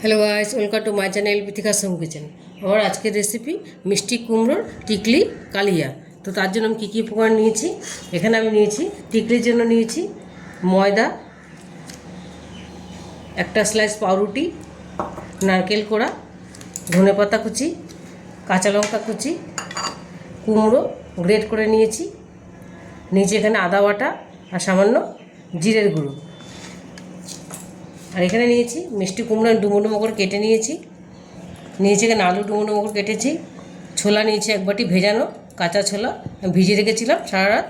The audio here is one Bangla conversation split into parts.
Hello guys, welcome to my channel Bithika's home kitchen. আমার আজকের রেসিপি মিষ্টি কুমড়োর টিকলি কালিয়া। তো তার জন্য আমি কী কী উপকরণ নিয়েছি, এখানে আমি নিয়েছি টিকলির জন্য নিয়েছি ময়দা, একটা স্লাইস পাউরুটি, নারকেল কোড়া, ধনেপাতা কুচি, কাঁচা লঙ্কা কুচি, কুমড়ো গ্রেট করে নিয়েছি, নিচে এখানে আদা বাটা আর সামান্য জিরের গুঁড়ো। আর এখানে নিয়েছি মিষ্টি কুমড়ো ডুমো ডুমো করে কেটে নিয়েছি এখানে আলু ডুমো ডুমো করে কেটেছি, ছোলা নিয়েছি এক বাটি ভেজানো কাঁচা ছোলা ভিজিয়ে রেখেছিলাম সারা রাত।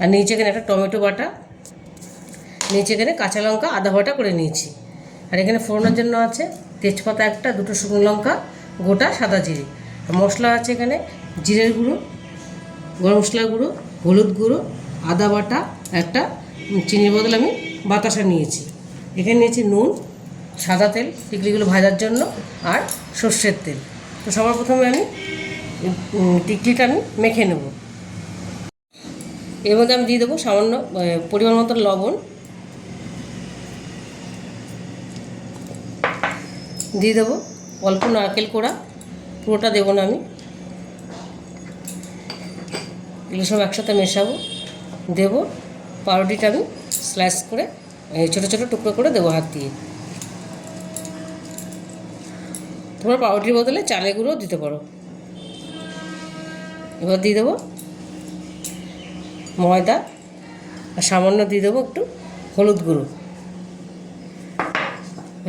আর নিচে এখানে একটা টমেটো বাটা, নিচে এখানে কাঁচা লঙ্কা আদা বাটা করে নিয়েছি। আর এখানে ফোড়নের জন্য আছে তেজপাতা একটা, দুটো শুকনো লঙ্কা, গোটা সাদা জিরে। আর মশলা আছে এখানে জিরের গুঁড়ো, গরম মশলার গুঁড়ো, হলুদ গুঁড়ো, আদা বাটা, একটা চিনির বদলে আমি বাতাসা নিয়েছি। এখানে নিয়েছি নুন, সাদা তেল টিকলিগুলো ভাজার জন্য, আর সর্ষের তেল। তো সবার প্রথমে আমি টিকলিটা মেখে নেব। এর মধ্যে আমি দিয়ে দেবো সামান্য পরিমাণ মতো লবণ, দিয়ে দেবো অল্প নারকেল কোড়া, পুরোটা দেবো না আমি, এগুলো সব একসাথে মেশাবো। দেবো পাউরুটিটা আমি স্লাইস করে ছোটো ছোটো টুকরো করে দেবো হাত দিয়ে। তোমরা পাউরুটির বদলে চালের গুঁড়ো দিতে পারো। এবার দিয়ে দেবো ময়দা, আর সামান্য দিয়ে দেবো একটু হলুদ গুঁড়ো।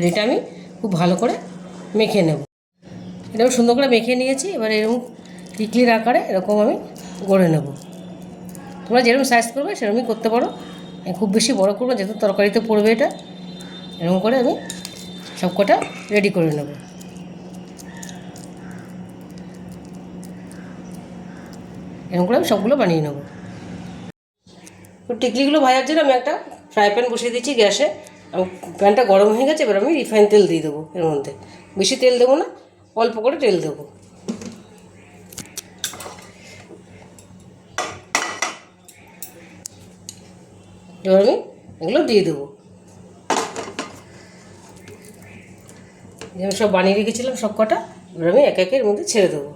এটা আমি খুব ভালো করে মেখে নেব। এটা আমি সুন্দর করে মেখে নিয়েছি। এবার এরকম টিকলির আকারে এরকম আমি গড়ে নেব। তোমরা যেরকম সাইজ করবে সেরকমই করতে পারো, খুব বেশি বড় করবো যেহেতু তরকারিতে পড়বে এটা। এরকম করে আমি সব কটা রেডি করে নেব। এরকম করে আমি সবগুলো বানিয়ে নেব। তো টিকলিগুলো ভাজার জন্য আমি একটা ফ্রাই প্যান বসিয়ে দিয়েছি গ্যাসে। প্যানটা গরম হয়ে গেছে, এবার আমি রিফাইন তেল দিয়ে দেবো। এর মধ্যে বেশি তেল দেবো না, অল্প করে তেল দেবো। এবার আমি এগুলো দিয়ে দেবো। আমি সব বানিয়ে রেখেছিলাম সব কটা, এবার আমি একে একে এর মধ্যে ছেড়ে দেবো।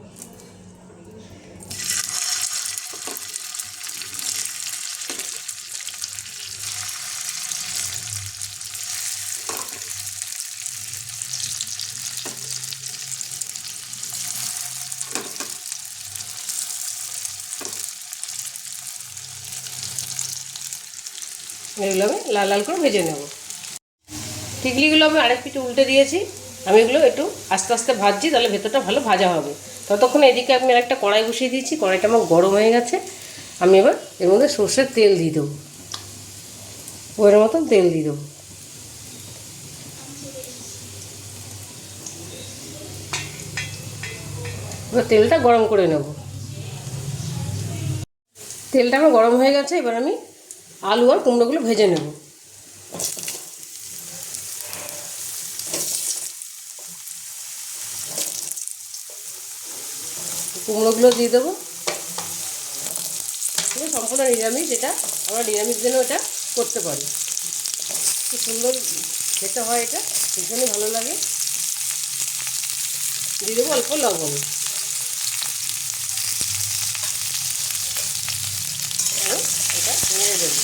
এগুলো আমি লাল লাল করে ভেজে নেব। টিকলিগুলো আমি আরেক পিঠে উল্টে দিয়েছি। আমি এগুলো একটু আস্তে আস্তে ভাজছি, তাহলে ভেতরটা ভালো ভাজা হবে। ততক্ষণ এদিকে আমি আরেকটা কড়াই বসিয়ে দিয়েছি, কড়াইটা আমার গরম হয়ে গেছে। আমি এবার এর মধ্যে সর্ষের তেল দিয়ে দেবো, ওর মতন তেল দিয়ে দেবো। এবার তেলটা গরম করে নেব। তেলটা আমার গরম হয়ে গেছে, এবার আমি আলু আর কুমড়োগুলো ভেজে নেব। কুমড়োগুলো দিয়ে দেবো। এটা সম্পূর্ণ নিরামিষ, এটা আমরা নিরামিষ দিনেও এটা করতে পারি। খুব সুন্দর খেতে হয়, এটা ভীষণই ভালো লাগে। দিয়ে দেবো অল্প লবণ। এটা নেড়ে দেবো।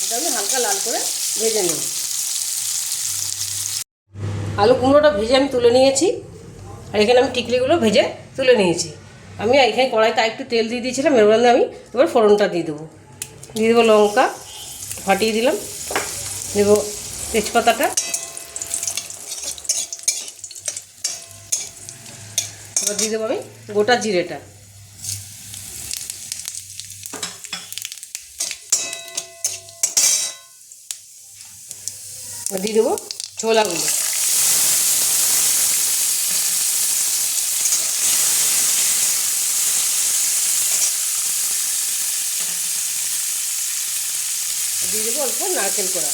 এটা আমি হালকা লাল করে ভেজে নেব। আলু কুমড়োটা ভেজে আমি তুলে নিয়েছি, আর এখানে আমি টিকলিগুলো ভেজে তুলে নিয়েছি। আমি এখানে কড়াইতে একটু তেল দিয়ে দিয়েছিলাম, এর মধ্যে আমি এবার ফোড়নটা দিয়ে দেবো। দিয়ে দেবো লঙ্কা ফাটিয়ে দিলাম, দেবো তেজপাতাটা, এবার দিয়ে দেবো আমি গোটা জিরেটা, দিয়ে দেবো ছোলাগুলো, দিয়ে দেবো অল্প নারকেল কোড়া।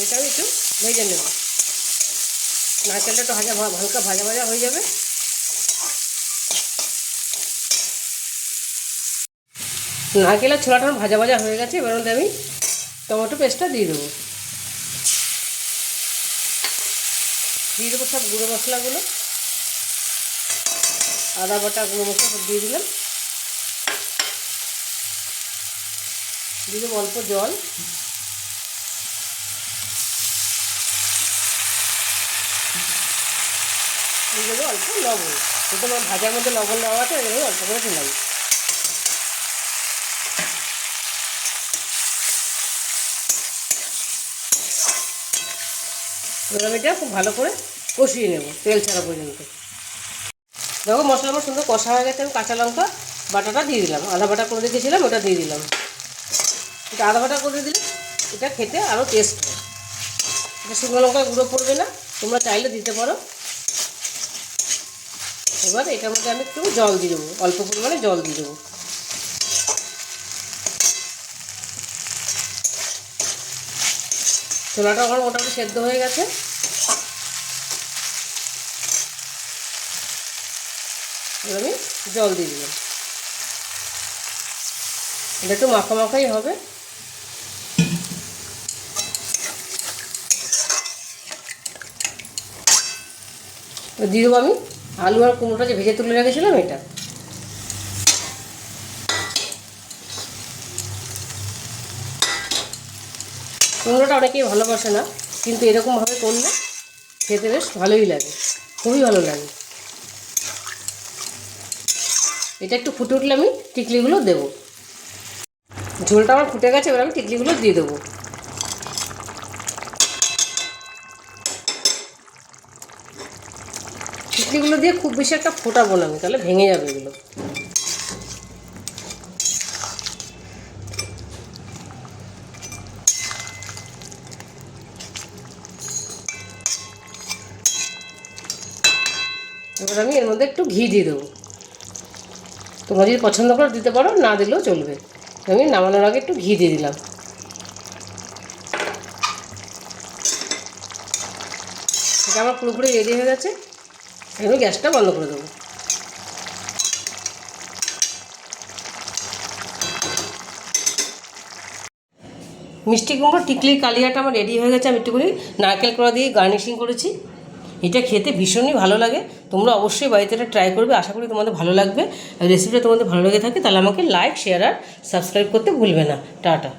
এটাও একটু ভেজে নেব। নারকেলটা একটু হালকা ভাজা ভাজা হয়ে যাবে। নারকেল আর ছোলাটা ভাজা ভাজা হয়ে গেছে। এবার মধ্যে আমি টমেটো পেস্টটা দিয়ে দেবো। দিয়ে দেবো সব গুঁড়ো মশলাগুলো, আদা বাটা, গুঁড়ো মশলা সব দিয়ে দিলাম। দিয়ে দেবো অল্প জল, দিয়ে দেবো অল্প লবণ। যেহেতু আমার ভাজার মধ্যে লবণ দেওয়া আছে, এগুলো অল্প করে দিলাম। এবার আমি এটা খুব ভালো করে কষিয়ে নেব তেল ছাড়া পর্যন্ত। দেখো মশলা আমার সুন্দর কষা হয়ে গেছে। আমি কাঁচা লঙ্কা বাটাটা দিয়ে দিলাম, আদা বাটা করে রেখেছিলাম ওটা দিয়ে দিলাম। এটা আদা বাটা করে দিলে এটা খেতে আরও টেস্ট হয়। এটা শুকনো লঙ্কা গুঁড়ো পড়বে না, তোমরা চাইলে দিতে পারো। এবার এটার মধ্যে আমি একটু জল দিয়ে দেবো, অল্প পরিমাণে জল দিয়ে দেবো। ছোলাটা আমার মোটামুটি সেদ্ধ হয়ে গেছে। এবার আমি জল দিয়ে দিলাম। এটা একটু মাখা মাখাই হবে। দিয়ে দেবো আমি আলু আর কুমড়োটা যে ভেজে তুলে রেখেছিলাম এটা। কুমড়োটা অনেকেই ভালোবাসে না, কিন্তু এরকমভাবে করলে খেতে বেশ ভালোই লাগে, খুবই ভালো লাগে। এটা একটু ফুটে উঠলে আমি টিকলিগুলো দেবো। ঝোলটা আমার ফুটে গেছে, এবার আমি টিকলিগুলো দিয়ে দেবো। টিকলিগুলো দিয়ে খুব বেশি একটা ফোটাবো না আমি, তাহলে ভেঙে যাবে এগুলো। এবার আমি এর মধ্যে একটু ঘি দিয়ে দেবো। তোমরা যদি পছন্দ করো দিতে পারো, না দিলেও চলবে। আমি নামানোর আগে একটু ঘি দিয়ে দিলাম। এটা আমার পুরোপুরি রেডি হয়ে গেছে। আমি গ্যাসটা বন্ধ করে দেবো। মিষ্টি কুমড়ো টিকলির কালিয়াটা আমার রেডি হয়ে গেছে। আমি একটু করে নারকেল কোড়া দিয়ে গার্নিশিং করেছি। এটা খেতে ভীষণই ভালো লাগে। তোমরা অবশ্যই বাড়িতে এটা ট্রাই করবে, আশা করি তোমাদের ভালো লাগবে। রেসিপিটা তোমাদের ভালো লেগে থাকে তাহলে আমাকে লাইক, শেয়ার আর সাবস্ক্রাইব করতে ভুলবে না। টাটা।